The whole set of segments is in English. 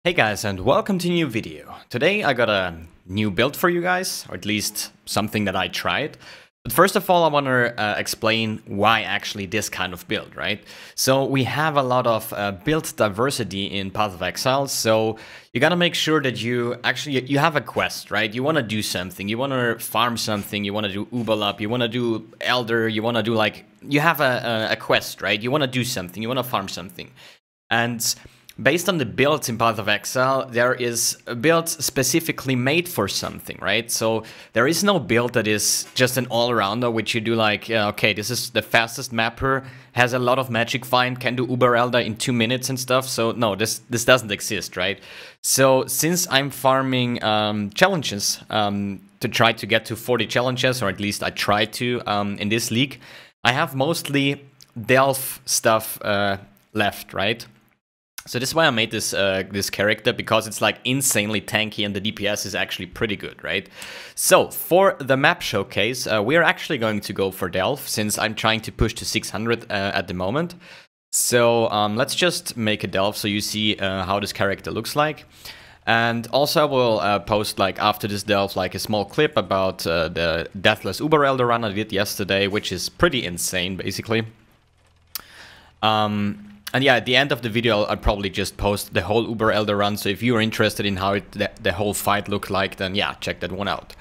Hey guys, and welcome to a new video. Today I got a new build for you guys, or at least something that I tried. But first of all, I want to explain why actually this kind of build, right? So we have a lot of build diversity in Path of Exile, so you gotta make sure that you have a quest, right? You want to do something, you want to farm something, you want to do Ubalab, you want to do Elder, you want to do you have a quest, right? You want to do something, you want to farm something. And based on the builds in Path of Exile, there is a build specifically made for something, right? So there is no build that is just an all-rounder, which you do okay, this is the fastest mapper, has a lot of magic find, can do Uber Elder in 2 minutes and stuff. So no, this doesn't exist, right? So since I'm farming challenges to try to get to 40 challenges, or at least I try to in this league, I have mostly Delve stuff left, right? So this is why I made this this character, because it's like insanely tanky and the DPS is actually pretty good, right? So for the map showcase, we are actually going to go for Delve, since I'm trying to push to 600 at the moment. So let's just make a Delve so you see how this character looks like. And also I will post after this Delve a small clip about the Deathless Uber Elder run I did yesterday, which is pretty insane basically. And yeah, at the end of the video, I'll probably just post the whole Uber Elder run, so if you're interested in how the whole fight looked like, then yeah, check that one out.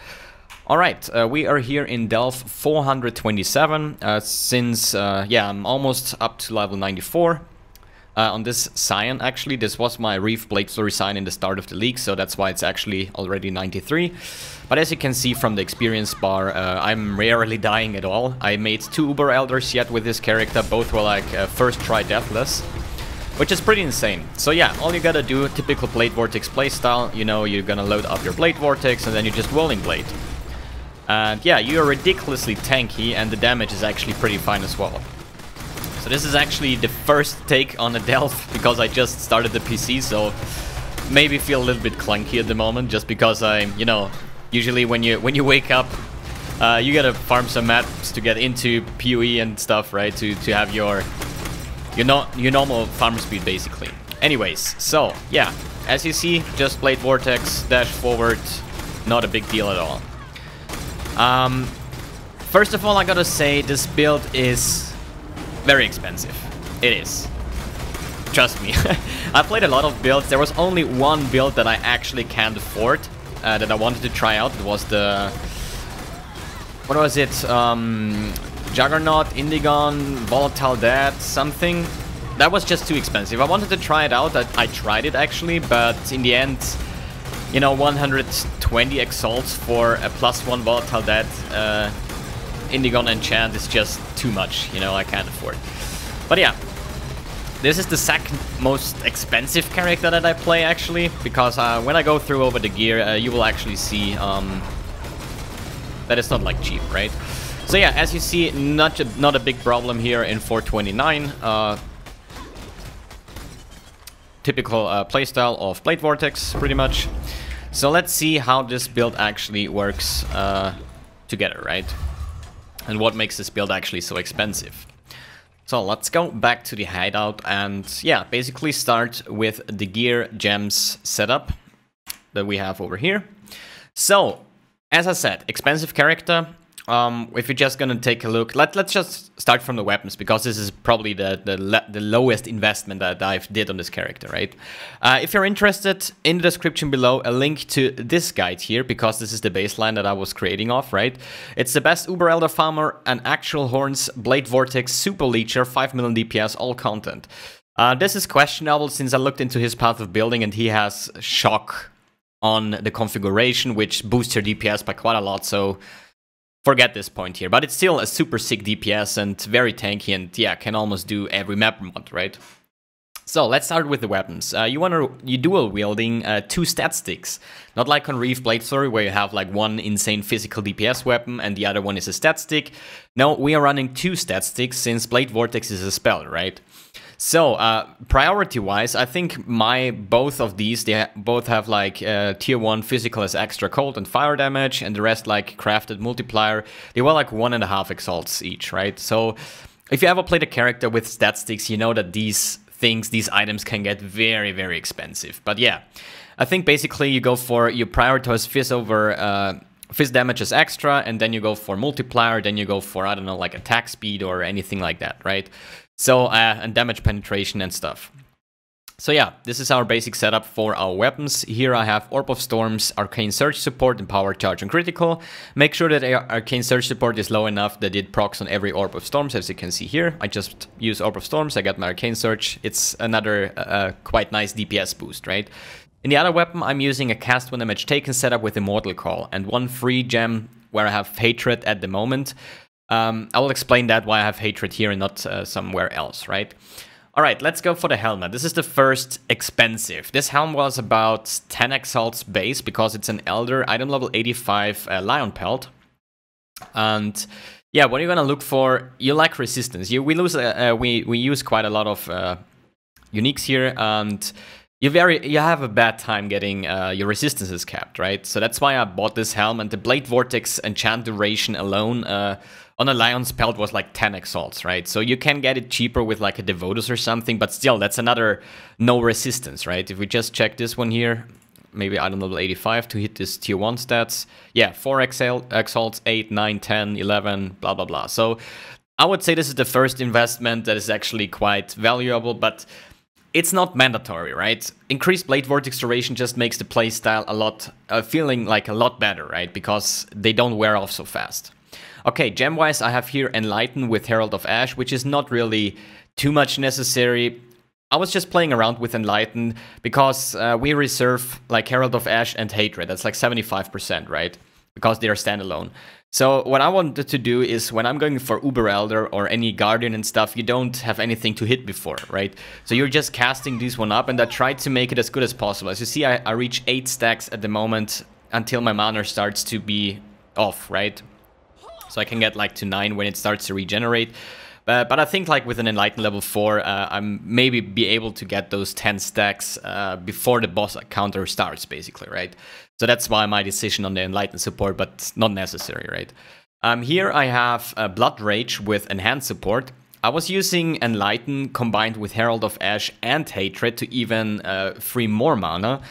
Alright, we are here in Delve 427, since, yeah, I'm almost up to level 94. On this Scion, actually, this was my Reef Blade Flurry Scion in the start of the league, so that's why it's actually already 93. But as you can see from the experience bar, I'm rarely dying at all. I made 2 Uber Elders yet with this character, both were first try deathless, which is pretty insane. So yeah, all you gotta do, typical Blade Vortex playstyle, you know, you're gonna load up your Blade Vortex and then you just Rolling Blade. And yeah, you're ridiculously tanky and the damage is actually pretty fine as well. So this is actually the first take on a Delve, because I just started the PC, so maybe feel a little bit clunky at the moment, just because I'm, you know, usually when you wake up, you gotta farm some maps to get into PoE and stuff, right? To have your normal farm speed basically. Anyways, so yeah, as you see, just Blade Vortex, dash forward, not a big deal at all. First of all, I gotta say this build is very expensive. It is. Trust me. I played a lot of builds. There was only one build that I actually can't afford, that I wanted to try out. It was the... what was it? Juggernaut, Indigon, Volatile Dead, something. That was just too expensive. I wanted to try it out. I tried it actually, but in the end, you know, 120 exalts for a +1 Volatile Dead Indigon enchant is just too much, you know, I can't afford. But yeah, this is the second most expensive character that I play actually, because when I go through over the gear, you will actually see that it's not cheap, right? So yeah, as you see, not a big problem here in 429. Typical playstyle of Blade Vortex, pretty much. So let's see how this build actually works together, right? And what makes this build actually so expensive. So let's go back to the hideout and yeah, basically start with the gear gems setup that we have over here. So, as I said, expensive character. If you're just gonna take a look, let's just start from the weapons, because this is probably the lowest investment that I've did on this character, right? If you're interested, in the description below, a link to this guide here, because this is the baseline that I was creating off, right? It's the best Uber Elder farmer, AnActualHorn's Blade Vortex Super Leecher, 5 million DPS, all content. This is questionable, since I looked into his path of building and he has shock on the configuration, which boosts your DPS by quite a lot, so forget this point here, but it's still a super sick DPS and very tanky, and yeah, can almost do every map mod, right? So let's start with the weapons. You dual wielding 2 stat sticks, not like on Reef Blade Flurry where you have one insane physical DPS weapon and the other one is a stat stick. No, we are running 2 stat sticks, since Blade Vortex is a spell, right? So, priority-wise, I think both of these, they both have tier 1 physical as extra cold and fire damage, and the rest crafted multiplier. They were 1.5 exalts each, right? So, if you ever played a character with stat sticks, you know that these things, these items can get very, very expensive. But yeah, I think basically you prioritize Fizz over Fizz damage as extra, and then you go for multiplier, then you go for, I don't know, like attack speed or anything like that, right? So, and damage penetration and stuff. So yeah, this is our basic setup for our weapons. Here I have Orb of Storms, Arcane Surge support, and Power Charge and Critical. Make sure that Arcane Surge support is low enough that it procs on every Orb of Storms, as you can see here. I just use Orb of Storms, I got my Arcane Surge. It's another quite nice DPS boost, right? In the other weapon, I'm using a cast 1 damage taken setup with Immortal Call, and 1 free gem where I have Hatred at the moment. I will explain that why I have Hatred here and not somewhere else, right? Alright, let's go for the helmet. This is the first expensive. This helm was about 10 Exalt's base because it's an Elder, item level 85 Lion Pelt. And yeah, what you're gonna look for, you like resistance. We use quite a lot of uniques here, and you have a bad time getting your resistances capped, right? So that's why I bought this helm, and the Blade Vortex enchant duration alone on a Lion's Pelt was like 10 Exalts, right? So you can get it cheaper with like a Devotus or something, but still, that's another no resistance, right? If we just check this one here, maybe item level 85 to hit this tier 1 stats. Yeah, 4 Exalts, 8, 9, 10, 11, blah, blah, blah. So I would say this is the first investment that is actually quite valuable, but it's not mandatory, right? Increased Blade Vortex duration just makes the playstyle a lot, feeling like a lot better, right? Because they don't wear off so fast. Okay, gem-wise, I have here Enlighten with Herald of Ash, which is not really too much necessary. I was just playing around with Enlighten because we reserve like Herald of Ash and Hatred. That's like 75%, right? Because they are standalone. So what I wanted to do is when I'm going for Uber Elder or any Guardian and stuff, you don't have anything to hit before, right? So you're just casting this one up, and I tried to make it as good as possible. As you see, I reach 8 stacks at the moment until my mana starts to be off, right? So I can get like to 9 when it starts to regenerate. But I think like with an Enlighten level 4, I'm maybe be able to get those 10 stacks before the boss counter starts, basically, right? So that's why my decision on the Enlighten support, but not necessary, right? Here I have Blood Rage with Enhanced support. I was using Enlighten combined with Herald of Ash and Hatred to even free more mana.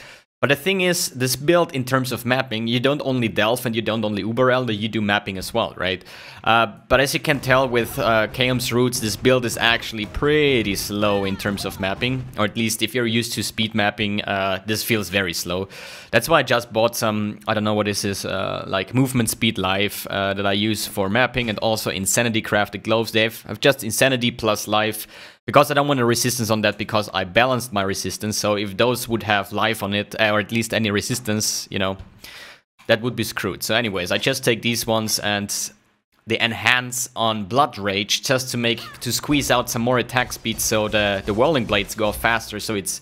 But the thing is, this build in terms of mapping, you don't only delve and you don't only Uber Elder, you do mapping as well, right? But as you can tell with Chaos Roots, this build is actually pretty slow in terms of mapping. Or at least if you're used to speed mapping, this feels very slow. That's why I just bought some, I don't know what this is, like Movement Speed Life that I use for mapping, and also Insanity Crafted Gloves. They have just Insanity plus Life. Because I don't want a resistance on that, because I balanced my resistance. So if those would have life on it, or at least any resistance, you know, that would be screwed. So anyways, I just take these ones and they enhance on Blood Rage just to squeeze out some more attack speed, so the Whirling Blades go faster. So it's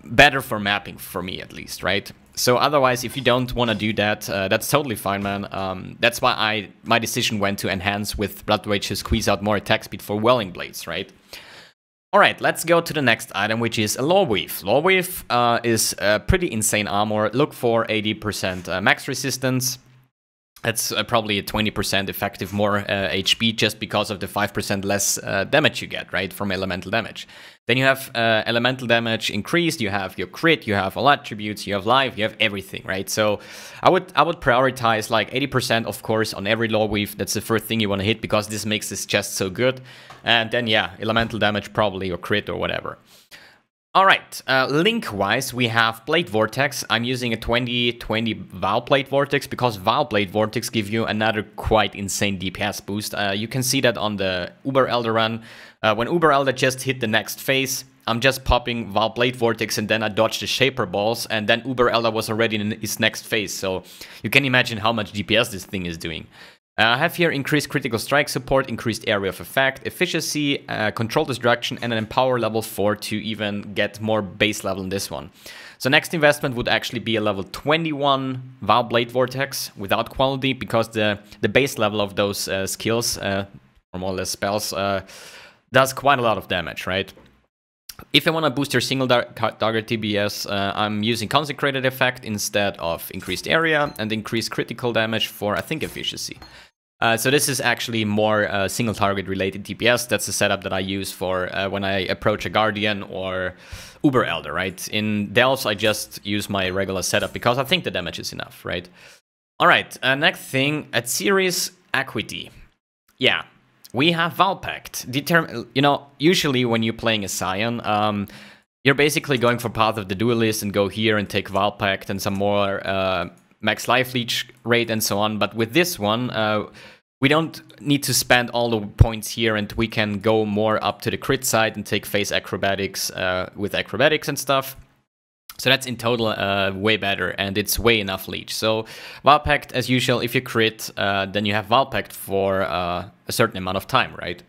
better for mapping, for me at least, right? So otherwise, if you don't want to do that, that's totally fine, man. That's why my decision went to enhance with Blood Rage to squeeze out more attack speed for Whirling Blades, right? Alright, let's go to the next item, which is a Lawweave. Lawweave is pretty insane armor. Look for 80% max resistance. That's probably a 20% effective more HP just because of the 5% less damage you get, right, from elemental damage. Then you have elemental damage increased, you have your crit, you have all attributes, you have life, you have everything, right? So I would prioritize like 80% of course on every Lawweave. That's the first thing you want to hit because this makes this chest so good. And then yeah, elemental damage probably, or crit or whatever. Alright, link-wise, we have Blade Vortex. I'm using a 2020 Vow Blade Vortex because Vow Blade Vortex give you another quite insane DPS boost. You can see that on the Uber Elder run. When Uber Elder just hit the next phase, I'm just popping Vow Blade Vortex and then I dodge the Shaper Balls, and then Uber Elder was already in his next phase. So you can imagine how much DPS this thing is doing. I have here increased critical strike support, increased area of effect, efficiency, control destruction, and an empower level 4 to even get more base level in this one. So next investment would actually be a level 21 Vow Blade Vortex without quality, because the base level of those skills, or more or less spells, does quite a lot of damage, right? If I want to boost your single target TBS, I'm using Consecrated effect instead of increased area and increased critical damage for, I think, efficiency. So this is actually more single target related DPS. That's the setup that I use for when I approach a Guardian or Uber Elder, right? In Delves, I just use my regular setup because I think the damage is enough, right? All right, next thing, at Series Equity. Yeah, we have Valpact. You know, usually when you're playing a Scion, you're basically going for Path of the Duelist and go here and take Valpact and some more max life leech rate and so on. But with this one, we don't need to spend all the points here, and we can go more up to the crit side and take phase acrobatics with acrobatics and stuff. So that's in total way better, and it's way enough leech. So Valpact, as usual, if you crit, then you have Valpact for a certain amount of time, right?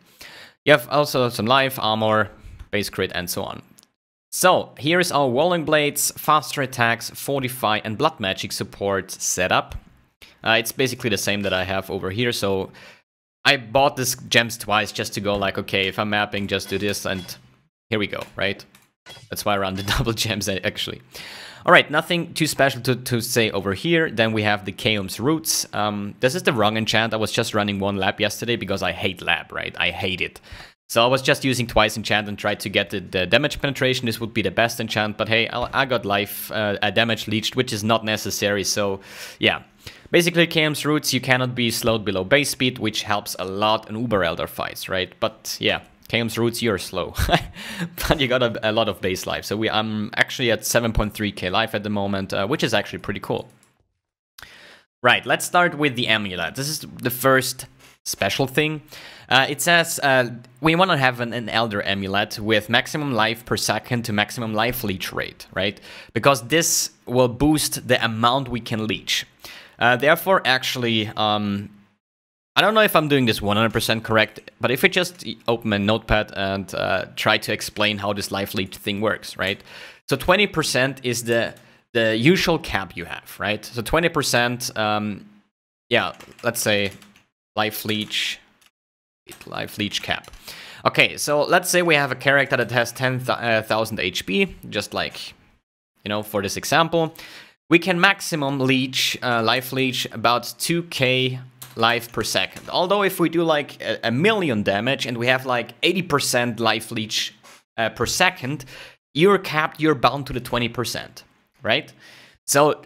You have also some life, armor, base crit, and so on. So here is our Walling Blades, faster attacks, fortify, and blood magic support setup. It's basically the same that I have over here. So I bought this gems twice just to go like, okay, if I'm mapping, just do this, and here we go, right? That's why I run the double gems, actually. All right, nothing too special to say over here. Then we have the Chaos Roots. This is the wrong enchant. I was just running one lab yesterday because I hate lab, right? I hate it. So I was just using twice enchant and tried to get the damage penetration. This would be the best enchant, but hey, I got life damage leached, which is not necessary. So yeah, basically Chaos Roots, you cannot be slowed below base speed, which helps a lot in Uber Elder fights, right? But yeah. Chaos Roots, you're slow, but you got a lot of base life. So I'm actually at 7.3k life at the moment, which is actually pretty cool. Right, let's start with the amulet. This is the first special thing. It says we want to have an Elder amulet with maximum life per second to maximum life leech rate, right? Because this will boost the amount we can leech. Therefore, actually, I don't know if I'm doing this 100% correct, but if I just open my notepad and try to explain how this life leech thing works, right? So 20% is the usual cap you have, right? So 20%, yeah, let's say life leech cap. Okay, so let's say we have a character that has 10,000 HP, just like, you know, for this example. We can maximum leech, life leech about 2k life per second. Although if we do like a million damage and we have like 80% life leech per second, you're capped, you're bound to the 20%, right? So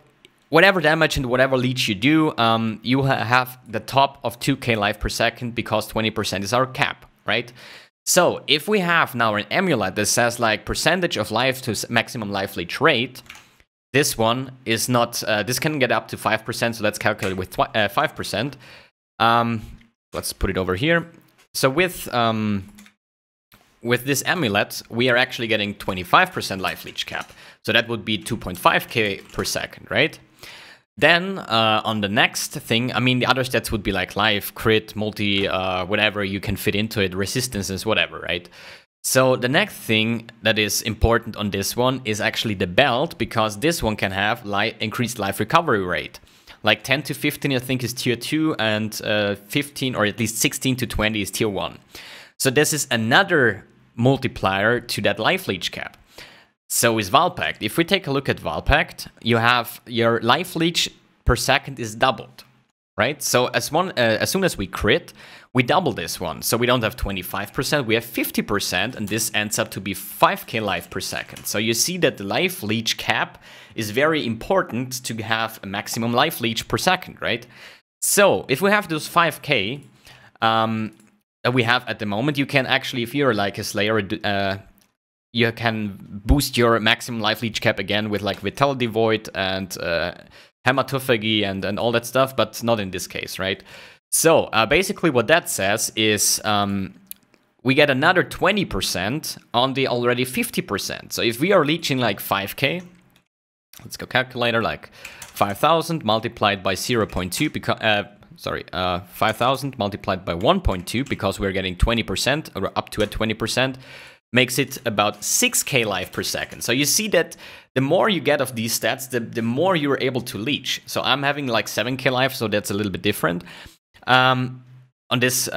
whatever damage and whatever leech you do, you have the top of 2k life per second because 20% is our cap, right? So if we have now an amulet that says like percentage of life to maximum life leech rate, this one is not, this can get up to 5%, so let's calculate with 5%. Let's put it over here. So with this amulet, we are actually getting 25% life leech cap. So that would be 2.5k per second, right? Then on the next thing, I mean, the other stats would be like life, crit, multi, whatever you can fit into it, resistances, whatever, right? So the next thing that is important on this one is actually the belt, because this one can have increased life recovery rate. Like 10 to 15 I think is tier 2, and 15 or at least 16 to 20 is tier 1. So this is another multiplier to that life leech cap. So is Valpact. If we take a look at Valpact, you have your life leech per second is doubled, right? So as soon as we crit, we double this one. So we don't have 25%, we have 50%, and this ends up to be 5k life per second. So you see that the life leech cap is very important to have a maximum life leech per second, right? So if we have those 5k that we have at the moment, you can actually, if you're like a Slayer, you can boost your maximum life leech cap again with like Vitality Void and Hematophagy and all that stuff, but not in this case, right? So basically what that says is we get another 20% on the already 50%. So if we are leeching like 5k, let's go calculator, like 5,000 multiplied by 0.2 because 5,000 multiplied by 1.2 because we're getting 20% or up to a 20%. Makes it about 6k life per second. So you see that the more you get of these stats, the more you're able to leech. So I'm having like 7k life, so that's a little bit different. On this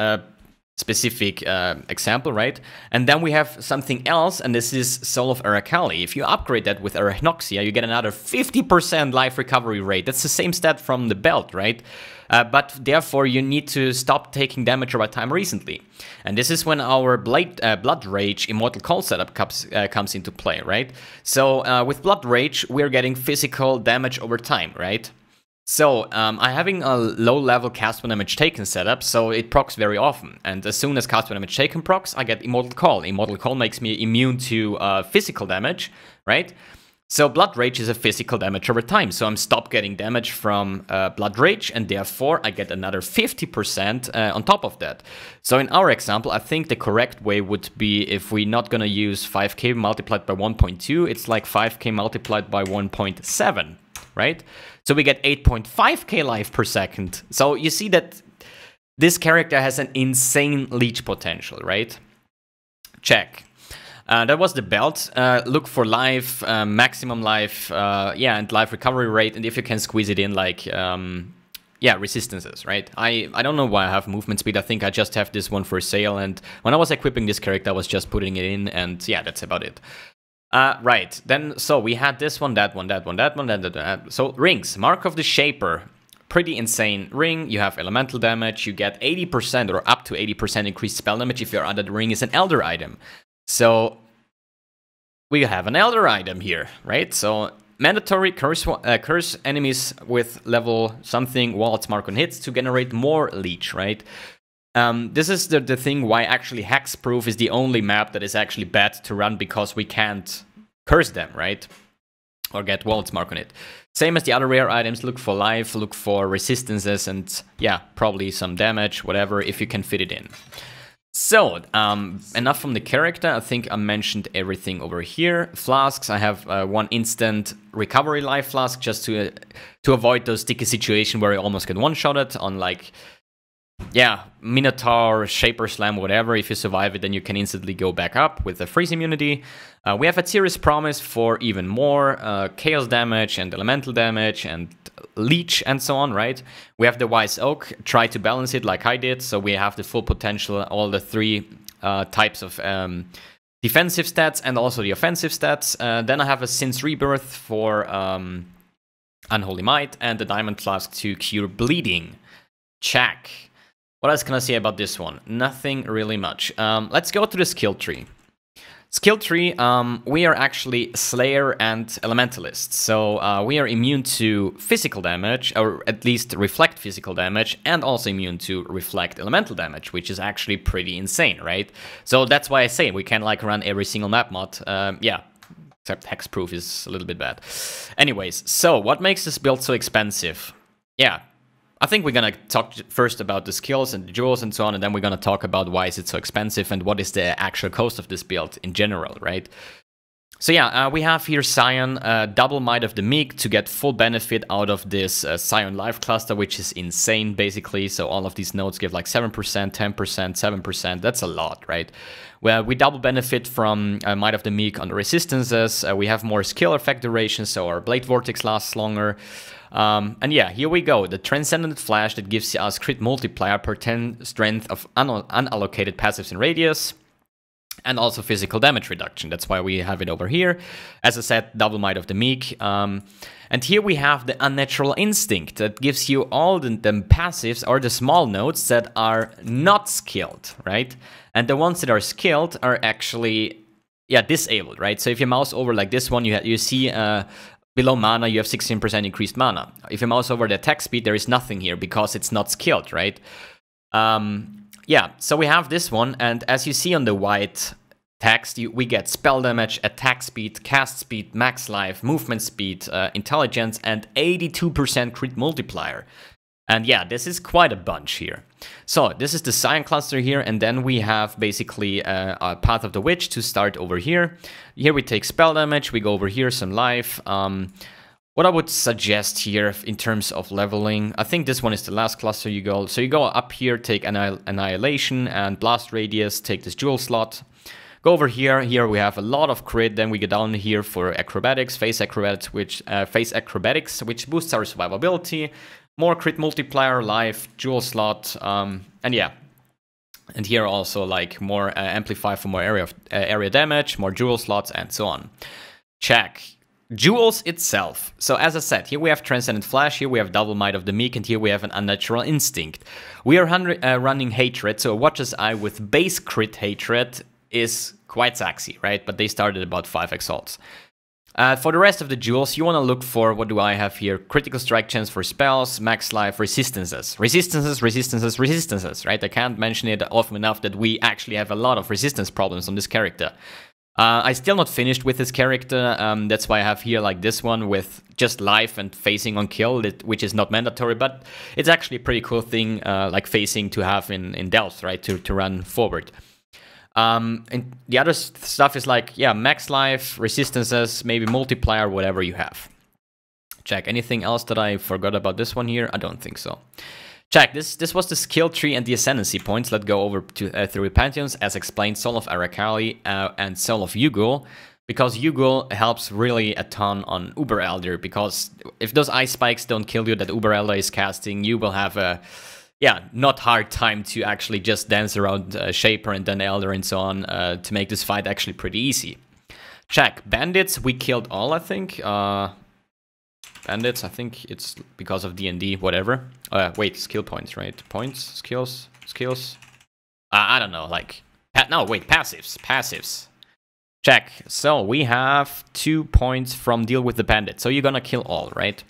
specific example, right? And then we have something else, and this is Soul of Aracali. If you upgrade that with Arachnoxia, you get another 50% life recovery rate. That's the same stat from the belt, right? But therefore, you need to stop taking damage over time recently. And this is when our Blood Rage Immortal Call setup comes into play, right? So with Blood Rage, we're getting physical damage over time, right? So, I'm having a low-level cast when damage taken setup, so it procs very often. And as soon as cast when damage taken procs, I get Immortal Call. Immortal Call makes me immune to physical damage, right? So Blood Rage is a physical damage over time, so I'm stopped getting damage from Blood Rage, and therefore I get another 50% on top of that. So in our example, I think the correct way would be, if we're not gonna use 5k multiplied by 1.2, it's like 5k multiplied by 1.7, right? So we get 8.5k life per second. So you see that this character has an insane leech potential, right? Check. That was the belt. Look for life, maximum life, yeah, and life recovery rate, and if you can squeeze it in, like, yeah, resistances, right? I don't know why I have movement speed. I think I just have this one for sale, and when I was equipping this character, I was just putting it in, and yeah, that's about it. Right, then, so we had this one, that one, that one, that one, that. So, rings, Mark of the Shaper, pretty insane ring. You have elemental damage, you get 80% or up to 80% increased spell damage if you're under the ring is an Elder item. So, we have an Elder item here, right? So, mandatory curse enemies with level something, waltz mark on hits to generate more leech, right? This is the thing why actually Hexproof is the only map that is actually bad to run, because we can't curse them, right? Or get waltz mark on it. Same as the other rare items, look for life, look for resistances, and yeah, probably some damage, whatever, if you can fit it in. So, enough from the character. I think I mentioned everything over here. Flasks, I have one instant recovery life flask just to avoid those sticky situations where I almost get one-shotted on, like, yeah, Minotaur, Shaper Slam, whatever. If you survive it, then you can instantly go back up with the freeze immunity. We have a Serious Promise for even more chaos damage and elemental damage and leech and so on, right? We have the Wise Oak, try to balance it like I did, so we have the full potential, all the three types of defensive stats and also the offensive stats. Then I have a Sin's Rebirth for Unholy Might and the Diamond Flask to cure bleeding. Check. What else can I say about this one? Nothing really much. Let's go to the skill tree. Skill tree, we are actually Slayer and Elementalist. So we are immune to physical damage, or at least reflect physical damage, and also immune to reflect elemental damage, which is actually pretty insane, right? So that's why I say we can like run every single map mod. Yeah, except Hexproof is a little bit bad. Anyways, so what makes this build so expensive? Yeah. I think we're gonna talk first about the skills and the jewels and so on, and then we're gonna talk about why is it so expensive and what is the actual cost of this build in general, right? So yeah, we have here Scion, double Might of the Meek to get full benefit out of this Scion life cluster, which is insane basically. So all of these nodes give like 7%, 10%, 7%. That's a lot, right? Well, we double benefit from Might of the Meek on the resistances. We have more skill effect duration, so our Blade Vortex lasts longer. And yeah, here we go. The Transcendent Flash that gives us crit multiplier per 10 strength of unallocated passives in radius. And also physical damage reduction. That's why we have it over here. As I said, double Might of the Meek. And here we have the Unnatural Instinct that gives you all the passives or the small nodes that are not skilled, right? And the ones that are skilled are actually, yeah, disabled, right? So if you mouse over like this one, you see below mana, you have 16% increased mana. If you mouse over the attack speed, there is nothing here because it's not skilled, right? Yeah, so we have this one, and as you see on the white text, we get spell damage, attack speed, cast speed, max life, movement speed, intelligence, and 82% crit multiplier. And yeah, this is quite a bunch here. So this is the Scion cluster here, and then we have basically a Path of the Witch to start over here. Here we take spell damage, we go over here, some life. What I would suggest here in terms of leveling, I think this one is the last cluster you go. So you go up here, take Annihilation and Blast Radius, take this Jewel slot. Go over here, here we have a lot of crit, then we go down here for Acrobatics, Face Acrobatics, which boosts our survivability. More crit multiplier, life, Jewel slot, and yeah. And here also like more amplify for more area damage, more jewel slots, and so on. Check. Jewels itself. So as I said, here we have Transcendent Flash, here we have Double Might of the Meek, and here we have an Unnatural Instinct. We are running Hatred, so a Watcher's Eye with base crit Hatred is quite sexy, right? But they started about 5 exalts. For the rest of the jewels, you want to look for, what do I have here? Critical strike chance for spells, max life, resistances. Resistances, right? I can't mention it often enough that we actually have a lot of resistance problems on this character. I still not finished with this character, that's why I have here like this one with just life and phasing on kill, which is not mandatory, but it's actually a pretty cool thing, like phasing to have in Delft, right, to run forward. And the other stuff is like, yeah, max life, resistances, maybe multiplier, whatever you have. Check. Anything else that I forgot about this one here? I don't think so. Check, this was the skill tree and the ascendancy points. Let's go over to through Pantheons, as explained, Soul of Arakaali and Soul of Ugul, because Ugul helps really a ton on Uber Elder, because if those ice spikes don't kill you that Uber Elder is casting, you will have a, yeah, not hard time to actually just dance around Shaper and then Elder and so on to make this fight actually pretty easy. Check, Bandits, we killed all, I think. Bandits, I think it's because of D&D, whatever. Wait, skill points, right? Points, skills. I don't know, like... No, wait, passives. Check. So, we have 2 points from Deal with the Bandit. So, you're gonna kill all, right?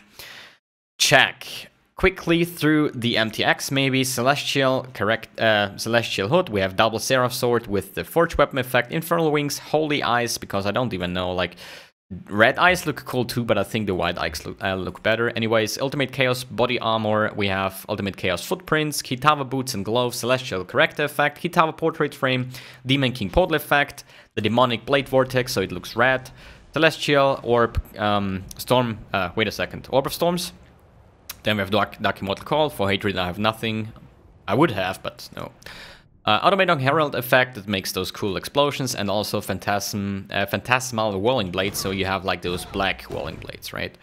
Check. Quickly through the MTX, maybe. Celestial, correct, Celestial Hood. We have Double Seraph Sword with the Forge Weapon effect. Infernal Wings, Holy Eyes, because I don't even know, like... Red eyes look cool too, but I think the white eyes look better. Anyways, Ultimate Chaos Body Armor, we have Ultimate Chaos Footprints, Kitava Boots and Gloves, Celestial Corrector Effect, Kitava Portrait Frame, Demon King Portal Effect, the Demonic Blade Vortex, so it looks red, Celestial Orb, Storm, wait a second, Orb of Storms. Then we have Dark Immortal Call. For Hatred I have nothing. I would have, but no. Automating Herald effect that makes those cool explosions, and also Phantasmal Walling Blades, so you have like those black Walling Blades, right?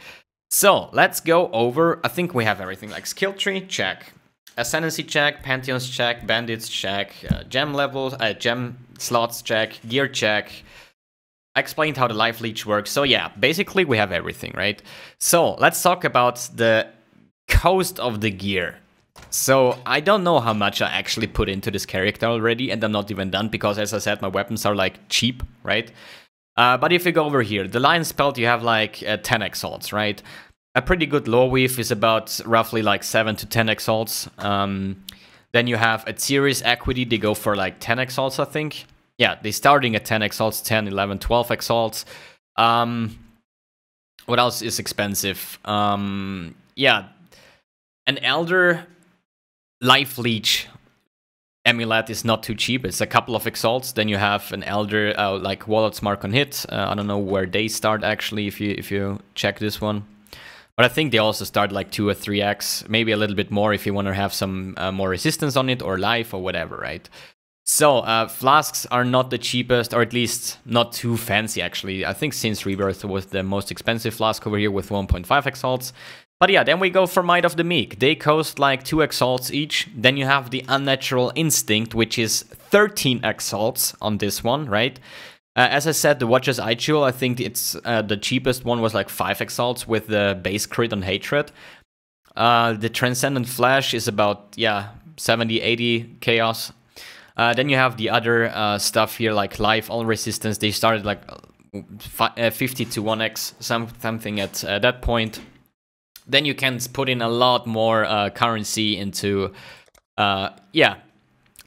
So, let's go over, I think we have everything, like Skill Tree, check. Ascendancy check, Pantheons check, Bandits check, Gem levels, Gem slots check, Gear check. I explained how the Life Leech works, so yeah, basically we have everything, right? So, let's talk about the cost of the gear. So, I don't know how much I actually put into this character already, and I'm not even done, because as I said, my weapons are like cheap, right? But if you go over here, the Lion's Belt, you have like 10 exalts, right? A pretty good low weave is about roughly like 7 to 10 exalts. Then you have a Series Equity, they go for like 10 exalts, I think. Yeah, they're starting at 10 exalts, 10, 11, 12 exalts. What else is expensive? Yeah, an Elder Life Leech amulet is not too cheap. It's a couple of exalts. Then you have an Elder like Wallet's Mark on Hit. I don't know where they start actually if you check this one. But I think they also start like 2 or 3x, maybe a little bit more if you want to have some more resistance on it or life or whatever, right? So flasks are not the cheapest, or at least not too fancy actually. I think since Rebirth was the most expensive flask over here with 1.5 exalts. But yeah, then we go for Might of the Meek. They cost like 2 exalts each. Then you have the Unnatural Instinct, which is 13 exalts on this one, right? As I said, the Watcher's Eye Jewel, I think it's the cheapest one was like 5 exalts with the base crit on Hatred. The Transcendent Flash is about, yeah, 70, 80 chaos. Then you have the other stuff here, like Life, All Resistance. They started like 50 to 1x, something at that point. Then you can put in a lot more currency into, yeah,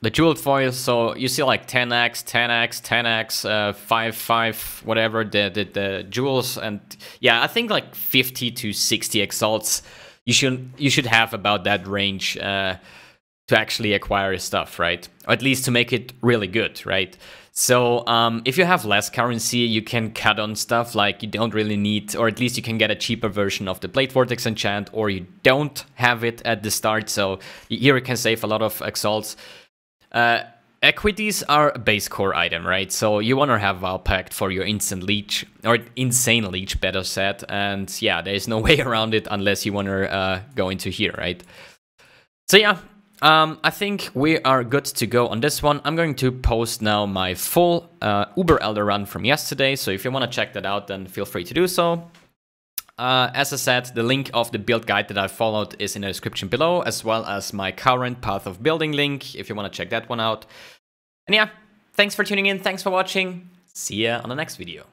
the jeweled foils. So you see like 10x, 10x, 10x, 5, whatever, the jewels. And yeah, I think like 50 to 60 exalts, you should have about that range to actually acquire stuff, right? Or at least to make it really good, right? So if you have less currency, you can cut on stuff, like you don't really need, or at least you can get a cheaper version of the Blade Vortex enchant, or you don't have it at the start, so here you can save a lot of exalts. Equities are a base core item, right? So you want to have Vow Pact for your instant leech, or insane leech, better said, and yeah, there's no way around it unless you want to go into here, right? So yeah, I think we are good to go on this one. I'm going to post now my full Uber Elder run from yesterday, so if you want to check that out, then feel free to do so. As I said, the link of the build guide that I followed is in the description below, as well as my current path of building link, if you want to check that one out. And yeah, thanks for tuning in, thanks for watching, see ya on the next video.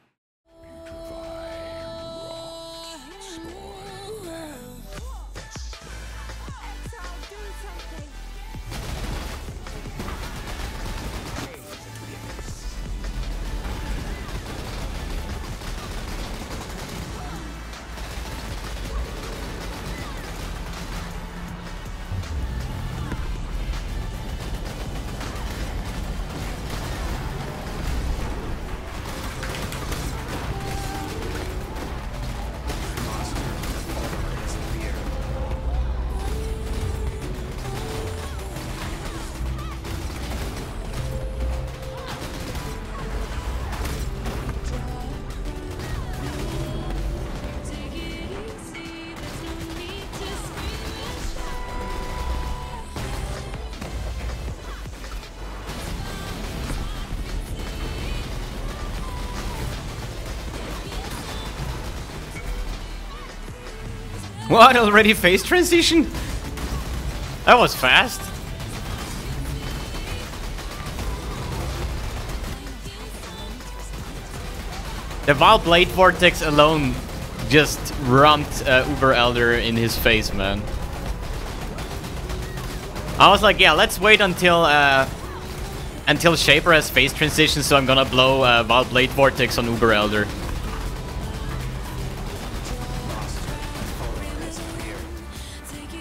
What, already phase transition? That was fast. The Wild Blade Vortex alone just rammed Uber Elder in his face, man. I was like, yeah, let's wait until Shaper has phase transition, so I'm gonna blow Wild Blade Vortex on Uber Elder.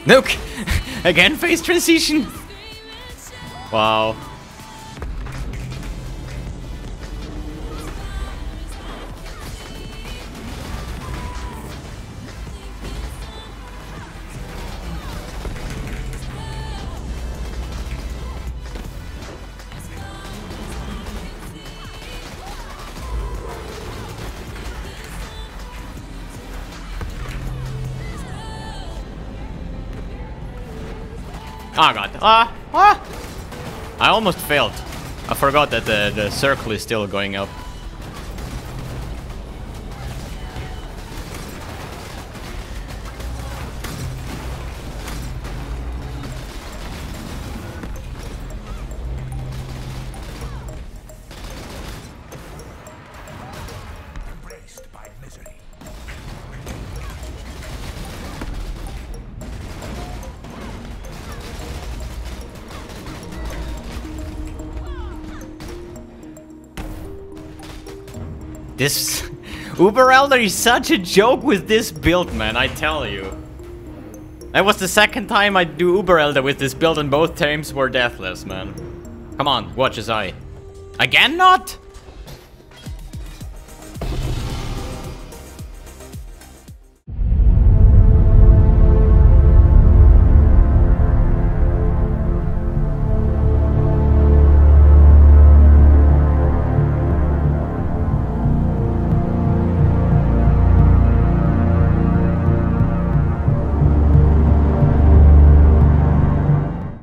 Nuke! Again phase transition? Wow. Oh god. I almost failed. I forgot that the circle is still going up. This Uber Elder is such a joke with this build, man, I tell you. That was the second time I do Uber Elder with this build and both times were deathless, man. Come on, watch as I... Again not?